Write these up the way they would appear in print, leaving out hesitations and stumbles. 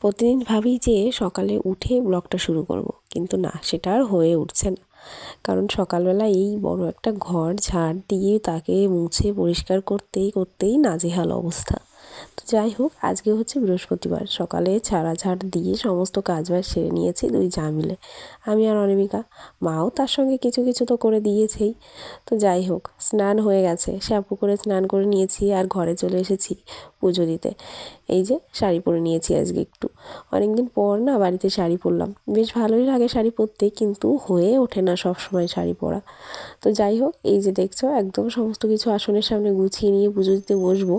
প্রতিদিন ভাবি যে সকালে উঠে ব্লগটা শুরু করব, কিন্তু না, সেটা আর হয়ে উঠছে না। কারণ সকালবেলা এই বড় একটা ঘর ঝাড় দিয়ে তাকে মুছে পরিষ্কার করতেই করতেই নাজেহাল অবস্থা। তো যাই হোক, আজকে হচ্ছে বৃহস্পতিবার, সকালে ঝাড় দিয়ে সমস্ত কাজবাজ সেরে নিয়েছি দুই যা মিলে, আমি আর অনামিকা। মাও তার সঙ্গে কিছু কিছু তো করে দিয়েছেই। তো যাই হোক, স্নান হয়ে গেছে, শ্যাম্পু করে স্নান করে নিয়েছি আর ঘরে চলে এসেছি পুজো দিতে। এই যে শাড়ি পরে নিয়েছি আজকে, একটু অনেকদিন পর না বাড়িতে শাড়ি পরলাম, বেশ ভালোই লাগে শাড়ি পরতে, কিন্তু হয়ে ওঠে না সব সময় শাড়ি পরা। তো যাই হোক, এই যে দেখছো একদম সমস্ত কিছু আসনের সামনে গুছিয়ে নিয়ে পুজো দিতে বসবো।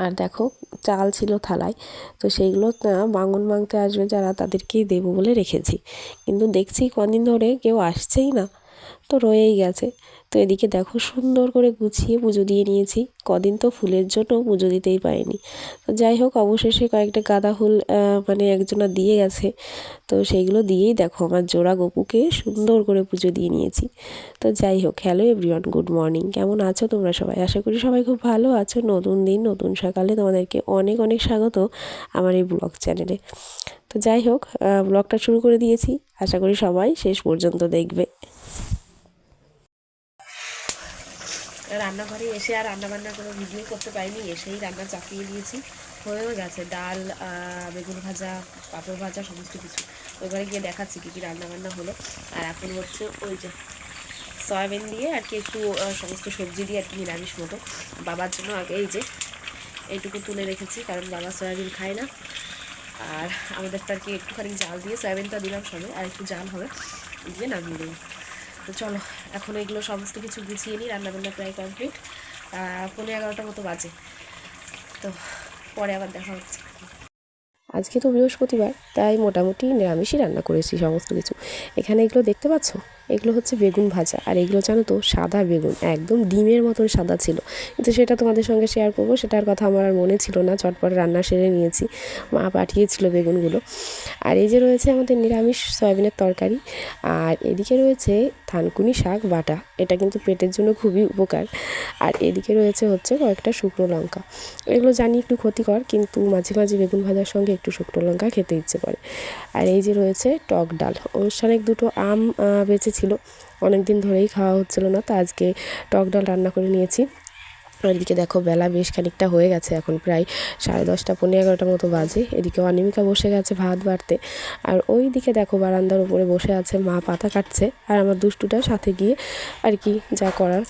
আর দেখো, চাল ছিল থালায়, তো সেইগুলো বাঙন মাংতে আসবে যারা, তাদেরকেই দেবো বলে রেখেছি। কিন্তু দেখছি কদিন ধরে কেউ আসছেই না, তো রয়েই গেছে। তো এদিকে দেখো সুন্দর করে গুছিয়ে পুজো দিয়ে নিয়েছি, কদিন তো ফুলের জন্য পুজো দিতেই পারিনি। তো যাই হোক, অবশেষে কয়েকটা গাঁদা ফুল মানে একজনা দিয়ে গেছে, তো সেইগুলো দিয়েই দেখো আমার জোড়া গপুকে সুন্দর করে পুজো দিয়ে নিয়েছি। তো যাই হোক, হ্যালো এভরিওয়ান, গুড মর্নিং, কেমন আছো তোমরা সবাই? আশা করি সবাই খুব ভালো আছো। নতুন দিন নতুন সকালে তোমাদেরকে অনেক অনেক স্বাগত আমার এই ব্লগ চ্যানেলে। তো যাই হোক, ব্লগটা শুরু করে দিয়েছি, আশা করি সবাই শেষ পর্যন্ত দেখবে। রান্নাঘরে এসে আর রান্নাবান্নার কোনো ভিডিও করতে পারিনি, এসেই রান্না চাপিয়ে দিয়েছি, হয়েও গেছে ডাল, বেগুন ভাজা, পাঁপড় ভাজা, সমস্ত কিছু। ওইবারে গিয়ে দেখাচ্ছি কী কী রান্নাবান্না হলো। আর এখন হচ্ছে ওই যে সয়াবিন দিয়ে আর কি একটু সমস্ত সবজি দিয়ে আর কি নিরামিষ মতো। বাবার জন্য আগে এই যে এইটুকু তুলে রেখেছি, কারণ বাবা সয়াবিন খায় না। আর আমাদেরটা আর কি একটুখানি জাল দিয়ে সয়াবিনটা দিলাম সবে, আর একটু জাল হবে, দিয়ে নামিয়ে দেবো। তো চলো, এখন এগুলো সমস্ত কিছু গুছিয়ে নিই, রান্নাবান্না প্রায় কমপ্লিট। 11:15 মতো বাজে, তো পরে আবার দেখা হচ্ছে। আজকে তো বৃহস্পতিবার, তাই মোটামুটি নিরামিষই রান্না করেছি সমস্ত কিছু। এখানে এগুলো দেখতে পাচ্ছ, এগুলো হচ্ছে বেগুন ভাজা, আর এগুলো জানো তো সাদা বেগুন, একদম ডিমের মতন সাদা ছিল, কিন্তু সেটা তোমাদের সঙ্গে শেয়ার করবো, সেটার কথা আমার আর মনে ছিল না, চটপট রান্না সেরে নিয়েছি, মা পাঠিয়েছিল বেগুনগুলো। আর এই যে রয়েছে আমাদের নিরামিষ সয়াবিনের তরকারি, আর এদিকে রয়েছে থানকুনি শাক বাটা, এটা কিন্তু পেটের জন্য খুবই উপকার। আর এদিকে রয়েছে হচ্ছে কয়েকটা শুকনো লঙ্কা, এগুলো জানি একটু ক্ষতিকর, কিন্তু মাঝে মাঝে বেগুন ভাজার সঙ্গে একটু শুকনো লঙ্কা খেতে ইচ্ছে করে। আর এই যে রয়েছে টক ডাল, অনুষ্ঠানে দুটো আম বেঁচেছিল, অনেক দিন ধরেই খাওয়া হচ্ছিল না, তো আজকে টক ডাল রান্না করে নিয়েছি। আর এদিকে দেখো বেলা বেশ খানিকটা হয়ে গেছে, এখন প্রায় 10:30 11:30 মতো বাজে। এদিকে অনিমিকা বসে গেছে ভাত বাড়তে, আর ওই দিকে দেখো বারান্দার উপরে বসে আছে মা, পাতা কাটছে, আর আমার দুষ্টুটা সাথে গিয়ে আর কি যা করার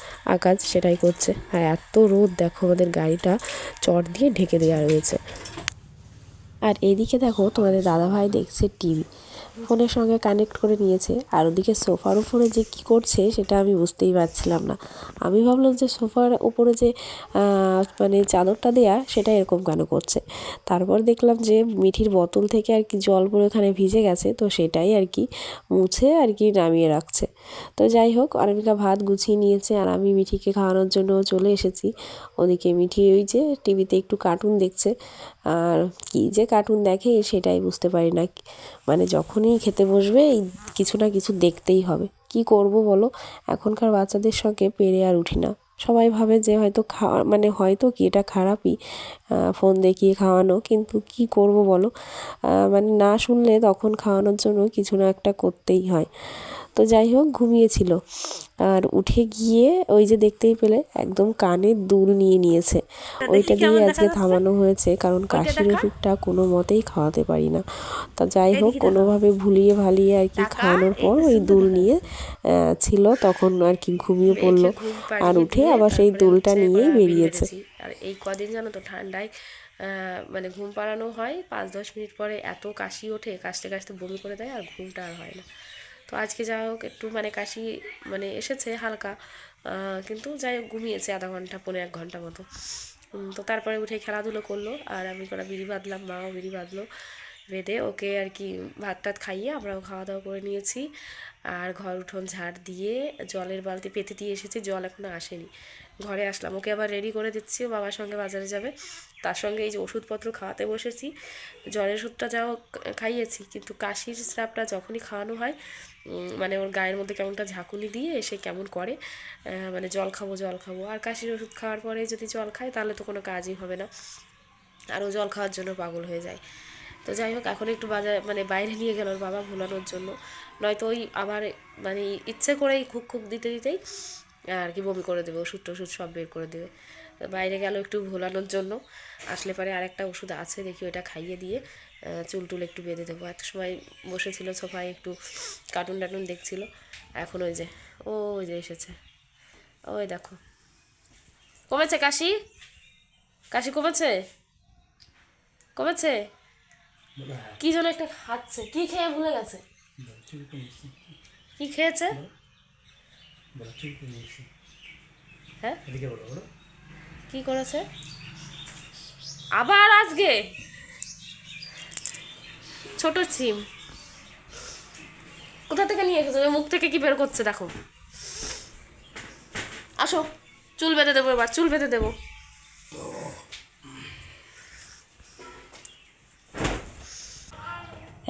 কাজ সেটাই করছে। আর এত রোদ দেখো, আমাদের গাড়িটা চট দিয়ে ঢেকে দেওয়া রয়েছে। আর এদিকে দেখো তোমাদের দাদাভাই দেখছে টিভি, ফোনের সঙ্গে কানেক্ট করে নিয়েছে, আর ওদিকে সোফার উপরে যে কি করছে সেটা আমি বুঝতেই পারছিলাম না। আমি ভাবলাম যে সোফার উপরে যে মানে চাদরটা দেয়া, সেটা এরকম কেন করছে। তারপর দেখলাম যে মিঠির বোতল থেকে আর কি জল পরে ওখানে ভিজে গেছে, তো সেটাই আর কি মুছে আর কি নামিয়ে রাখছে। তো যাই হোক, অনামিকা ভাত গুছিয়ে নিয়েছে, আর আমি মিঠিকে খাওয়ানোর জন্য চলে এসেছি। ওদিকে মিঠি ওই যে টিভিতে একটু কার্টুন দেখছে, আর কী যে কার্টুন দেখে সেটাই বুঝতে পারি না। মানে যখনই খেতে বসবে এই কিছু না কিছু দেখতেই হবে, কি করব বলো, এখনকার বাচ্চাদের সঙ্গে পেরে আর উঠি না। সবাই ভাবে যে হয়তো খাওয়া মানে হয়তো কি এটা খারাপই, ফোন দেখিয়ে খাওয়ানো, কিন্তু কি করব বলো, মানে না শুনলে তখন খাওয়ানোর জন্য কিছু না একটা করতেই হয়। তো যাই হোক, ঘুমিয়েছিল, আর উঠে গিয়ে ওই যে দেখতেই পেলে একদম কানের দুল নিয়ে নিয়েছে, ওইটা দিয়ে আজকে থামানো হয়েছে, কারণ কাশির ওষুধটা কোনো মতেই খাওয়াতে পারি না। তা যাই হোক, কোনোভাবে ভুলিয়ে ভালিয়ে আর কি খাওয়ানোর পর ওই দুল নিয়ে ছিল, তখন আর কি ঘুমিয়ে পড়লো, আর উঠে আবার সেই দুলটা নিয়েই বেরিয়েছে। আর এই কদিন জানো তো ঠান্ডায় মানে ঘুম পাড়ানো হয়, 5-10 মিনিট পরে এত কাশি ওঠে, কাশতে কাশতে বমি করে দেয়, আর ঘুমটা আর হয় না। তো আজকে যা হোক একটু মানে কাশি মানে এসেছে হালকা, কিন্তু যাই হোক ঘুমিয়েছে আধা ঘন্টা 1.5 ঘন্টা মতো। তো তারপরে উঠে খেলাধুলো করলো, আর আমি কটা বিড়ি বাঁধলাম, মাও বিড়ি বাঁধলো, বেঁধে ওকে আর কি ভাত টাত খাইয়ে আমরাও খাওয়া দাওয়া করে নিয়েছি। আর ঘর উঠোন ঝাড় দিয়ে জলের বালতি পেতে দিয়ে এসেছি, জল এখনও আসেনি। ঘরে আসলাম, ওকে আবার রেডি করে দিচ্ছি, ও বাবার সঙ্গে বাজারে যাবে, তার সঙ্গে এই যে ওষুধপত্র খাওয়াতে বসেছি। জ্বরের ওষুধটা যাও খাইয়েছি, কিন্তু কাশির স্রাবটা যখনই খাওয়ানো হয় মানে ওর গায়ের মধ্যে কেমনটা ঝাঁকুনি দিয়ে সে কেমন করে, মানে জল খাবো জল খাবো, আর কাশির ওষুধ খাওয়ার পরে যদি জল খায় তাহলে তো কোনো কাজই হবে না, আর ও জল খাওয়ার জন্য পাগল হয়ে যায়। তো যাই হোক এখন একটু মানে বাইরে নিয়ে গেল ওর বাবা ভোলানোর জন্য, নয়তো ওই আবার মানে ইচ্ছে করেই খুক খুক দিতে দিতেই আর কি বমি করে দেবে, ওষুধ টষুধ সব বের করে দেবে। তো বাইরে গেল একটু ভোলানোর জন্য, আসলে পরে আরেকটা ওষুধ আছে দেখি ওটা খাইয়ে দিয়ে চুল টুল একটু বেঁধে দেবো। এত সময় বসেছিল সোফায় একটু কার্টুন টার্টুন দেখছিল, এখন ওই যে ওই যে এসেছে, ওই দেখো কমেছে কাশি, কাশি কমেছে, কমেছে। কি যেন একটা খাচ্ছে, কি খেয়ে ভুলে গেছে, কি খেয়েছে? হ্যাঁ কি করেছে আবার আজকে? ছোট সিম কোথা থেকে নিয়ে এসেছো? মুখ থেকে কি বের করছে দেখো। আসো চুল বেঁধে দেবো, এবার চুল বেঁধে দেবো।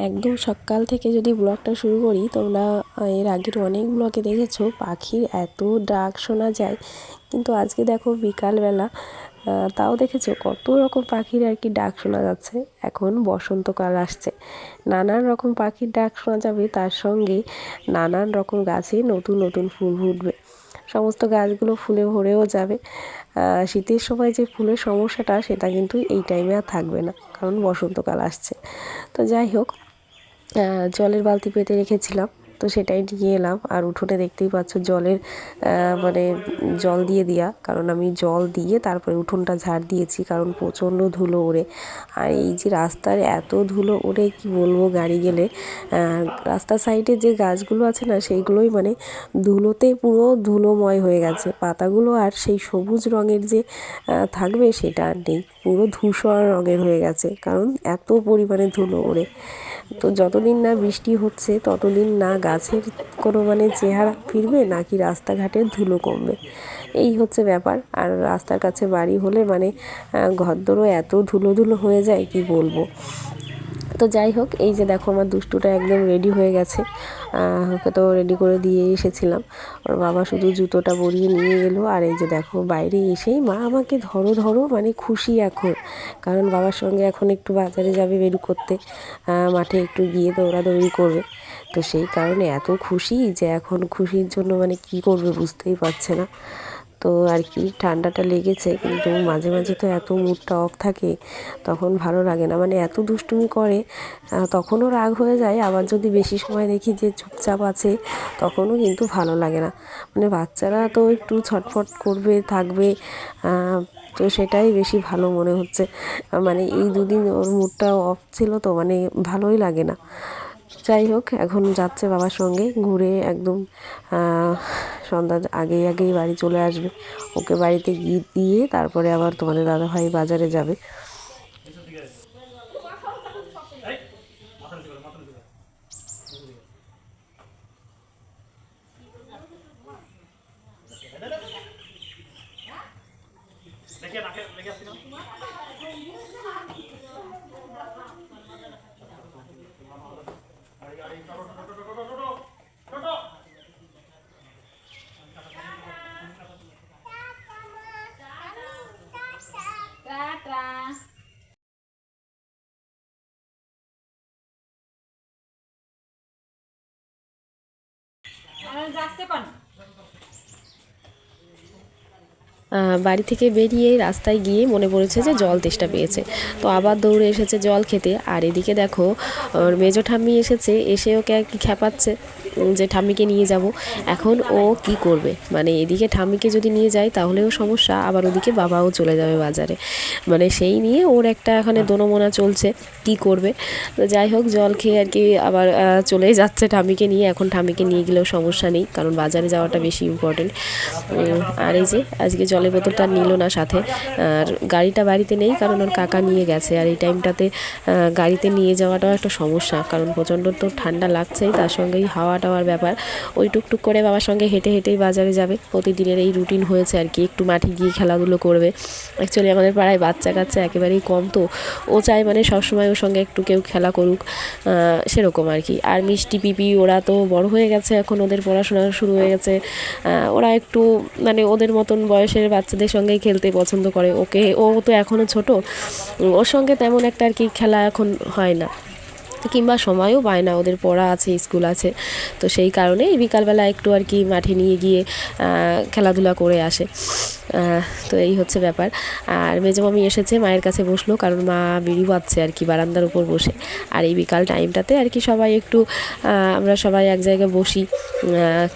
একদম সকাল থেকে যদি ব্লগটা শুরু করি, তোমরা এর আগের অনেক ব্লগে দেখেছো পাখির এত ডাক শোনা যায়, কিন্তু আজকে দেখো বিকালবেলা তাও দেখেছো কত রকম পাখির আর কি ডাক শোনা যাচ্ছে। এখন বসন্তকাল আসছে, নানান রকম পাখির ডাক শোনা যাবে, তার সঙ্গে নানান রকম গাছে নতুন নতুন ফুল ফুটবে, সমস্ত গাছগুলো ফুলে ভরেও যাবে। শীতের সময় যে ফুলের সমস্যাটা সেটা কিন্তু এই টাইমে আর থাকবে না, কারণ বসন্তকাল আসছে। তো যাই হোক, জলের বালতি পেতে রেখেছিলাম, তো সেটাই নিয়ে এলাম। আর উঠোনে দেখতেই পাচ্ছ জলের মানে জল দিয়ে দেওয়া, কারণ আমি জল দিয়ে তারপরে উঠোনটা ঝাড় দিয়েছি, কারণ প্রচণ্ড ধুলো ওড়ে। আর এই যে রাস্তার এত ধুলো ওড়ে কি বলবো, গাড়ি গেলে রাস্তার সাইডে যে গাছগুলো আছে না সেইগুলোই মানে ধুলোতে পুরো ধুলোময় হয়ে গেছে, পাতাগুলো আর সেই সবুজ রঙের যে থাকবে সেটা আর নেই, পুরো ধূসর রঙের হয়ে গেছে, কারণ এত পরিমাণে ধুলো ওড়ে। তো যতদিন না বৃষ্টি হচ্ছে ততদিন না গাছের কোনো মানে চেহারা ফিরবে, নাকি রাস্তাঘাটের ধুলো কমবে, এই হচ্ছে ব্যাপার। আর রাস্তার কাছে বাড়ি হলে মানে ঘরদোরও এত ধুলো ধুলো হয়ে যায় কি বলবো। তো যাই হোক, এই যে দেখো আমার দুষ্টুটা একদম রেডি হয়ে গেছে, ওকে তো রেডি করে দিয়ে এসেছিলাম, ওর বাবা শুধু জুতোটা পরিয়ে নিয়ে এলো। আর এই যে দেখো বাইরে এসেই মা আমাকে ধরো ধরো মানে খুশি এখন, কারণ বাবার সঙ্গে এখন একটু বাজারে যাবে বেরু করতে, মাঠে একটু গিয়ে দৌড়াদৌড়ি করবে, তো সেই কারণে এত খুশি যে এখন খুশির জন্য মানে কি করবে বুঝতেই পারছে না। তো আর কি ঠান্ডাটা লেগেছে, কিন্তু মাঝে মাঝে তো এত মুডটা অফ থাকে, তখন ভালো লাগে না, মানে এত দুষ্টুমি করে, তখনও রাগ হয়ে যায়। আবার যদি বেশি সময় দেখি যে চুপচাপ আছে, তখনও কিন্তু ভালো লাগে না, মানে বাচ্চারা তো একটু ছটফট করবে থাকবে, তো সেটাই বেশি ভালো মনে হচ্ছে। মানে এই দুদিন ওর মুডটা অফ ছিল, তো মানে ভালোই লাগে না। যাই হোক, এখন যাচ্ছে বাবার সঙ্গে ঘুরে, একদম সন্ধ্যা আগেই আগেই বাড়ি চলে আসবে, ওকে বাড়িতে গিয়ে দিয়ে তারপরে আবার তোমাদের দাদাভাই বাজারে যাবে। বাড়ি থেকে বেরিয়ে রাস্তায় গিয়ে মনে পড়েছে যে জল তেষ্টা পেয়েছে, তো আবার দৌড়ে এসেছে জল খেতে। আর এদিকে দেখো ওর মেজো ঠাম্মি এসেছে, এসে ওকে আর কি খ্যাপাচ্ছে যে ঠাম্মিকে নিয়ে যাব। এখন ও কি করবে, মানে এদিকে ঠাম্মিকে যদি নিয়ে যায় তাহলেও সমস্যা, আবার ওদিকে বাবাও চলে যাবে বাজারে, মানে সেই নিয়ে ওর একটা এখানে দোনোমোনা চলছে কি করবে। তো যাই হোক, জল খেয়ে আর কি আবার চলেই যাচ্ছে ঠাম্মিকে নিয়ে। এখন ঠাম্মিকে নিয়ে গেলেও সমস্যা নেই, কারণ বাজারে যাওয়াটা বেশি ইম্পর্টেন্ট। আর এই যে আজকে জলের বোতলটা নিল না সাথে, আর গাড়িটা বাড়িতে নেই, কারণ ওর কাকা নিয়ে গেছে। আর এই টাইমটাতে গাড়িতে নিয়ে যাওয়াটাও একটা সমস্যা, কারণ প্রচণ্ড তো ঠান্ডা লাগছেই, তার সঙ্গেই হাওয়াটা দেওয়ার ব্যাপার। ওই টুকটুক করে বাবার সঙ্গে হেঁটে হেঁটেই বাজারে যাবে, প্রতিদিনের এই রুটিন হয়েছে আর কি। একটু মাঠে গিয়ে খেলাধুলো করবে। অ্যাকচুয়ালি আমাদের পাড়ায় বাচ্চা কাচ্চা একেবারেই কম, তো ও চায় মানে সবসময় ওর সঙ্গে একটু কেউ খেলা করুক, সেরকম আর কি। আর মিষ্টি পিপি ওরা তো বড় হয়ে গেছে, এখন ওদের পড়াশোনা শুরু হয়ে গেছে। ওরা একটু মানে ওদের মতন বয়সের বাচ্চাদের সঙ্গেই খেলতে পছন্দ করে। ও তো এখনও ছোট, ওর সঙ্গে তেমন একটা আর কি খেলা এখন হয় না, কিংবা সময়ও পায় না, ওদের পড়া আছে, স্কুল আছে। তো সেই কারণে বিকালবেলা একটু আর কি মাঠে নিয়ে গিয়ে খেলাধুলা করে আসে। তো এই হচ্ছে ব্যাপার। আর মেজো মামি এসেছে, মায়ের কাছে বসলো, কারণ মা বিড়ি বাজছে আর কি বারান্দার উপর বসে। আর এই বিকাল টাইমটাতে আর কি সবাই একটু আমরা সবাই এক জায়গায় বসি,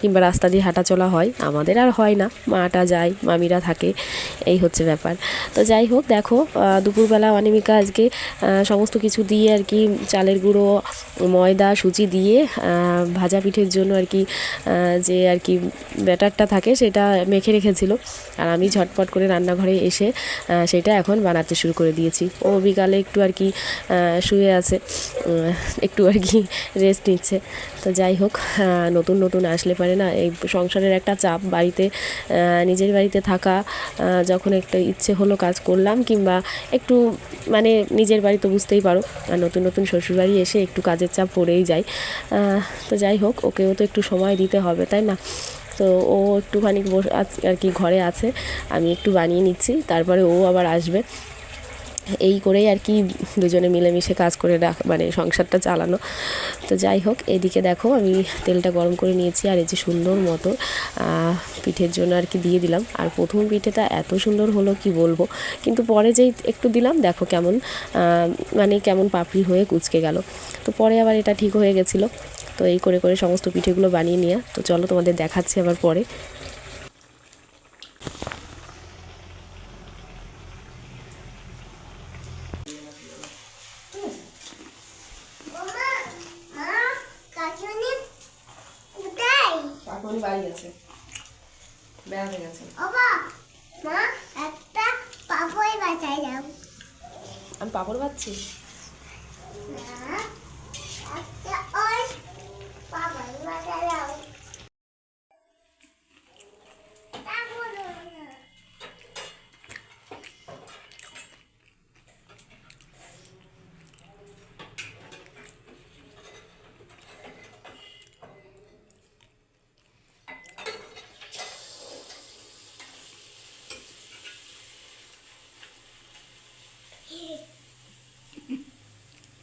কিংবা রাস্তা দিয়ে হাঁটা চলা হয়। আমাদের আর হয় না, মাটা যায়, মামিরা থাকে, এই হচ্ছে ব্যাপার। তো যাই হোক, দেখো দুপুরবেলা অনামিকা আজকে সমস্ত কিছু দিয়ে আর কি চালের গুঁড়ো, ময়দা, সুজি দিয়ে ভাজা পিঠের জন্য আর কি যে আর কি ব্যাটারটা থাকে সেটা মেখে রেখেছিল। আর আমি ঝটপট করে রান্নাঘরে এসে সেটা এখন বানাতে শুরু করে দিয়েছি। ও বিকালে একটু আর কি শুয়ে আছে, একটু আর কি রেস্ট নিচ্ছে। তো যাই হোক, নতুন নতুন আসলে পারে না, এই সংসারের একটা চাপ, বাড়িতে নিজের বাড়িতে থাকা, যখন একটা ইচ্ছে হলো কাজ করলাম, কিংবা একটু মানে নিজের বাড়ি তো বুঝতেই পারো, আর নতুন নতুন শ্বশুরবাড়ি এসে একটু কাজের চাপ পড়েই যায়। তো যাই হোক, ওকেও তো একটু সময় দিতে হবে, তাই না? তো ও একটুখানি আর কি ঘরে আছে, আমি একটু বানিয়ে নিচ্ছি, তারপরে ও আবার আসবে। এই করেই আর কি দুজনে মিলেমিশে কাজ করে মানে সংসারটা চালানো। তো যাই হোক, এদিকে দেখো আমি তেলটা গরম করে নিয়েছি, আর এই যে সুন্দর মতো পিঠের জন্য আর কি দিয়ে দিলাম। আর প্রথম পিঠেটা এত সুন্দর হলো কি বলবো, কিন্তু পরে যেই একটু দিলাম দেখো কেমন মানে কেমন পাপড়ি হয়ে কুঁচকে গেল। তো পরে আবার এটা ঠিক হয়ে গেছিলো। তো এই করে করে সমস্ত পিঠেগুলো বানিয়ে নিয়ে, তো চলো তোমাদের দেখাচ্ছি আবার পরে। বাড়ি গেছে, বেড়াতে গেছে। আমি পাপড় ভাজছি।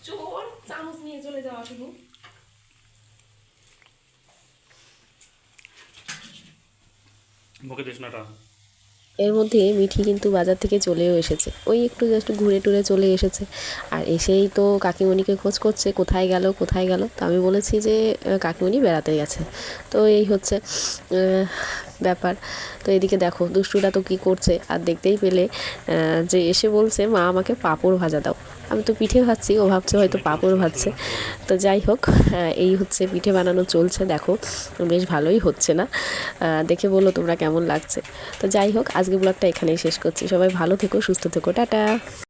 চোর, চামচ নিয়ে চলে যাওয়া শুধু। এর মধ্যে মিঠি কিন্তু বাজার থেকে চলেও এসেছে, ওই একটু জাস্ট ঘুরে টুরে চলে এসেছে। আর এসেই তো কাকিমণিকে খোঁজ করছে, কোথায় গেল কোথায় গেল। তো আমি বলেছি যে কাকিমণি বেড়াতে গেছে। তো এই হচ্ছে ব্যাপার। তো এদিকে দেখো দুষ্টুটা তো কী করছে, আর দেখতেই পেলে যে এসে বলছে মা আমাকে পাঁপড় ভাজা দাও। আমি তো পিঠে ভাজছি, ও ভাবছে হয়তো পাঁপড় ভাজছে। তো যাই হোক, এই হচ্ছে পিঠে বানানো চলছে, দেখো বেশ ভালোই হচ্ছে না, দেখে বলো তোমরা কেমন লাগছে। তো যাই হোক, আজকে ব্লগটা এখানেই শেষ করছি। সবাই ভালো থেকো, সুস্থ থেকো, টাটা।